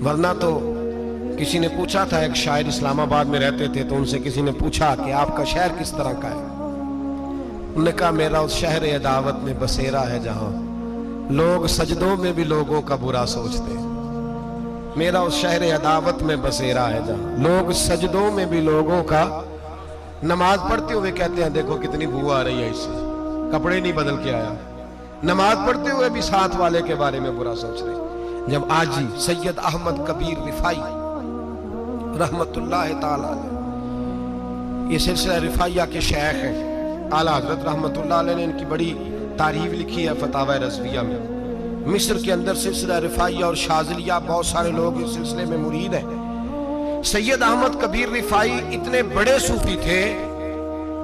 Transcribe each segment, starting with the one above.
वरना तो किसी ने पूछा था, एक शायर इस्लामाबाद में रहते थे, तो उनसे किसी ने पूछा कि आपका शहर किस तरह का है। उन्होंने कहा मेरा उस शहर अदावत में बसेरा है जहां लोग सजदों में भी लोगों का बुरा सोचते हैं। मेरा उस शहर अदावत में बसेरा है जहां लोग सजदों में भी लोगों का, नमाज पढ़ते हुए कहते हैं देखो कितनी बू आ रही है इससे, कपड़े नहीं बदल के आया, नमाज पढ़ते हुए भी साथ वाले के बारे में बुरा सोच रहे। जब आजी सैयद अहमद कबीर रिफाई रहमतुल्लाह ताला अलैह, ये सिलसिला रिफाइया के शेख हैं आला हजरत रहमतुल्लाह अलैह ने इनकी बड़ी तारीफ लिखी है फतावा रज़विया में। मिस्र के अंदर सिलसिला रिफाइया और शाज़िलिया, बहुत सारे लोग इस सिलसिले में मुरीद हैं। सैयद अहमद कबीर रिफाई इतने बड़े सूफी थे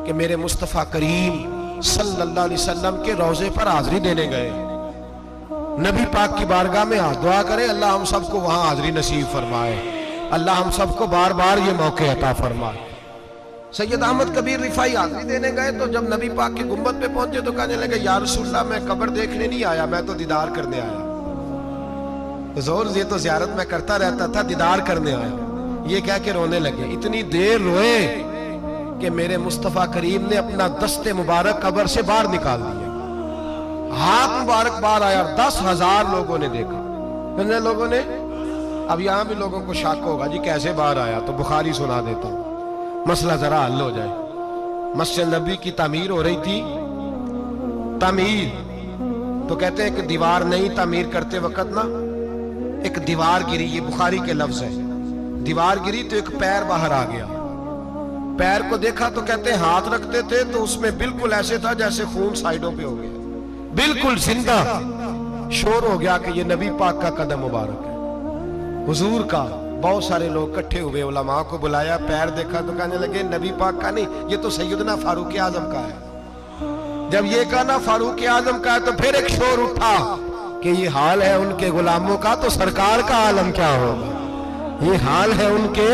कि मेरे मुस्तफ़ा करीम सल्लल्लाहु अलैहि वसल्लम के रोजे पर हाजिरी देने गए। नबी पाक की बारगाह में हाथ दुआ करें, अल्लाह हम सबको वहां हाजिरी नसीब फरमाए, अल्लाह हम सबको बार बार ये मौके अता फरमाए। सैयद अहमद कबीर रिफाई हाजिरी देने गए तो जब नबी पाक की गुंबद पे पहुंचे तो कहने लगे या रसूलल्लाह मैं कब्र देखने नहीं आया, मैं तो दीदार करने आया। हुजूर ये तो ज़ियारत में करता रहता था, दीदार करने आया। ये कह के रोने लगे। इतनी देर रोए कि मेरे मुस्तफ़ा करीम ने अपना दस्ते मुबारक कब्र से बाहर निकाल दिया, हाथ मुबारक बाहर आया। 10,000 लोगों ने देखा। कितने लोगों ने? अब यहां भी लोगों को शक होगा जी कैसे बाहर आया, तो बुखारी सुना देता हूं, मसला जरा हल हो जाए। मस्जिद नबी की तामीर हो रही थी, तामीर तो कहते हैं कि दीवार नहीं, तामीर करते वक्त ना एक दीवार गिरी, ये बुखारी के लफ्ज है। दीवार गिरी तो एक पैर बाहर आ गया। पैर को देखा तो कहते हैं हाथ रखते थे तो उसमें बिल्कुल ऐसे था जैसे खून साइडों पे हो गया, बिल्कुल जिंदा। शोर हो गया कि ये नबी पाक का कदम मुबारक है, हुजूर का। बहुत सारे लोग इकट्ठे हुए, उलमा को बुलाया, पैर देखा तो कहने लगे नबी पाक का नहीं, ये तो सैयदना फारूक आजम का है। जब ये कहा ना फारूक आजम का है तो फिर एक शोर उठा कि ये हाल है उनके गुलामों का तो सरकार का आलम क्या होगा। ये हाल है उनके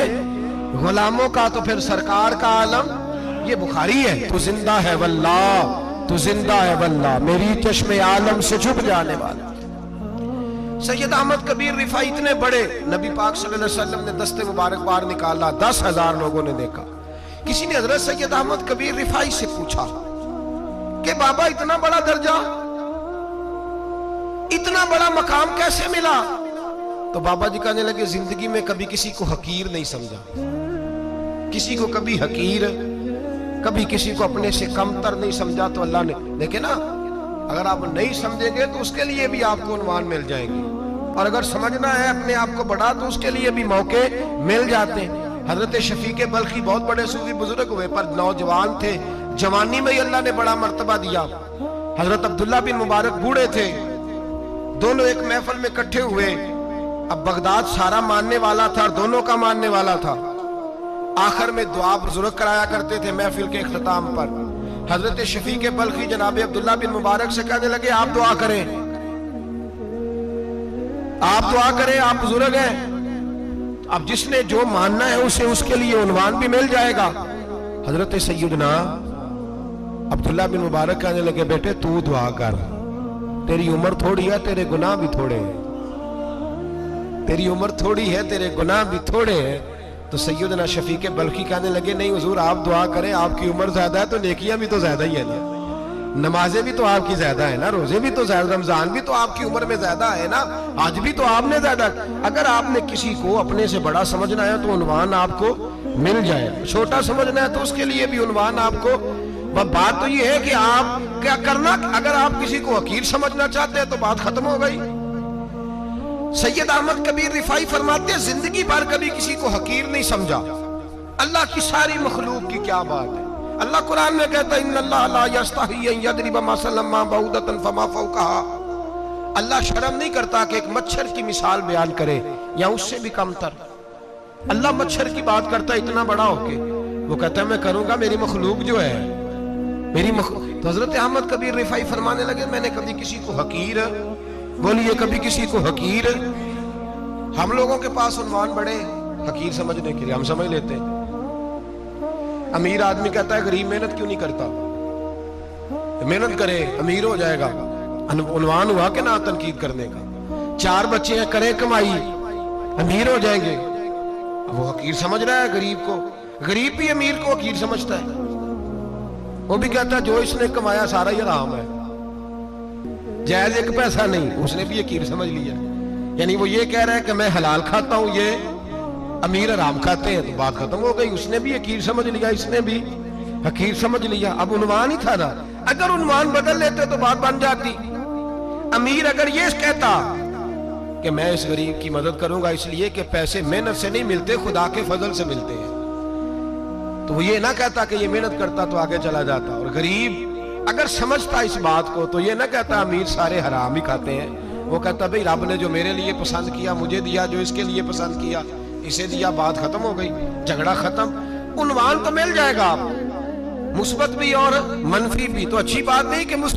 गुलामों का तो फिर सरकार का आलम। ये बुखारी है। तू जिंदा है वल्लाह, तू जिंदा है वल्लाह, मेरी चश्मे आलम से छुप जाने वाला। सैयद अहमद कबीर रिफाई इतने बड़े, नबी पाक सल्लल्लाहु अलैहि वसल्लम ने दस्ते मुबारक बाहर निकाला, 10,000 लोगों ने देखा। किसी ने हजरत सैयद अहमद कबीर रिफाई से पूछा कि बाबा इतना बड़ा दर्जा, इतना बड़ा मकाम कैसे मिला? तो बाबा जी कहने लगे जिंदगी में कभी किसी को हकीर नहीं समझा, किसी को कभी हकीर, कभी किसी को अपने से कमतर नहीं समझा। तो अल्लाह ने देखे ना, अगर आप नहीं समझेंगे तो उसके लिए भी आपको उन्वान मिल जाएंगे, और अगर समझना है अपने आप को बड़ा तो उसके लिए भी मौके मिल जाते हैं। हजरत शफीक बल्खी बहुत बड़े सूफी बुजुर्ग हुए पर नौजवान थे, जवानी में ही अल्लाह ने बड़ा मर्तबा दिया। हजरत अब्दुल्ला बिन मुबारक बूढ़े थे, दोनों एक महफिल में इकट्ठे हुए। अब बगदाद सारा मानने वाला था और दोनों का मानने वाला था। आखिर में दुआ बुजुर्ग कराया करते थे महफिल के इख्तिताम पर। हजरत शफीक बल्खी जनाब अब्दुल्ला बिन मुबारक से कहने लगे आप दुआ करें, आप दुआ करें, आप बुजुर्ग हैं। अब जिसने जो मानना है उसे उसके लिए उन्वान भी मिल जाएगा। हजरत सैयदना अब्दुल्ला बिन मुबारक कहने लगे बेटे तू दुआ कर, तेरी उम्र थोड़ी है, तेरे गुनाह भी थोड़े हैं, तेरी उम्र थोड़ी है, तेरे गुनाह भी थोड़े हैं। तो सैयदना शफीक बल्खी कहने लगे नहीं हुजूर आप दुआ करें, आपकी उम्र ज्यादा है तो नेकियां भी तो ज्यादा ही है ना, नमाजें भी तो आपकी ज्यादा है ना, रोजे भी तो ज्यादा, रमजान भी तो आपकी उम्र में ज्यादा है ना, आज भी तो आपने ज्यादा। अगर आपने किसी को अपने से बड़ा समझना है तो उन्वान आपको मिल जाए, छोटा समझना है तो उसके लिए भी उन्वान आपको। बात तो ये है कि आप क्या करना, अगर आप किसी को हकीर समझना चाहते हैं तो बात खत्म हो गई। सैयद अहमद कबीर रिफाई फरमाते हैं जिंदगी भर कभी किसी को हकीर नहीं समझा। अल्लाह की सारी मखलूक की क्या बात है। अल्लाह कुरान में कहता है इन्नल्लाह ला यस्तही अन यदरिब मसलन मा बऊदतन फमा फौकहा। अल्लाह शर्म नहीं करता कि एक मच्छर की मिसाल बयान करे या उससे भी कमतर। अल्लाह मच्छर की बात करता है इतना बड़ा होके, वो कहता है मैं करूंगा, मेरी मखलूक जो है मेरी मखलूक। तो हजरत अहमद कबीर रिफाई फरमाने लगे मैंने कभी किसी को हकीर, बोलिए कभी किसी को हकीर। हम लोगों के पास उन्वान बड़े हकीर समझने के लिए, हम समझ लेते हैं। अमीर आदमी कहता है गरीब मेहनत क्यों नहीं करता, मेहनत करे अमीर हो जाएगा। उन्वान हुआ कि ना तनकीद करने का। 4 बच्चे हैं करे कमाई, अमीर हो जाएंगे। अब वो हकीर समझ रहा है गरीब को, गरीब भी अमीर को हकीर समझता है। वो भी कहता है जो इसने कमाया सारा ही हराम है, जायज एक पैसा नहीं, उसने भी हकीर समझ लिया। यानी वो ये कह रहा है कि मैं हलाल खाता हूं, ये अमीर हराम खाते हैं, तो बात खत्म हो गई। उसने भी हकीर समझ लिया, इसने भी हकीर समझ लिया। अब उन्वान ही था ना, अगर उन्वान बदल लेते तो बात बन जाती। अमीर अगर ये कहता कि मैं इस गरीब की मदद करूंगा इसलिए कि पैसे मेहनत से नहीं मिलते, खुदा के फजल से मिलते हैं, तो वो ये ना कहता कि ये मेहनत करता तो आगे चला जाता। और गरीब अगर समझता इस बात को तो ये ना कहता अमीर सारे हराम ही खाते हैं, वो कहता भाई रब ने जो मेरे लिए पसंद किया मुझे दिया, जो इसके लिए पसंद किया इसे दिया, बात खत्म हो गई, झगड़ा खत्म। उन्वान तो मिल जाएगा, मुस्बत भी और मनफी भी। तो अच्छी बात नहीं कि मुस्बत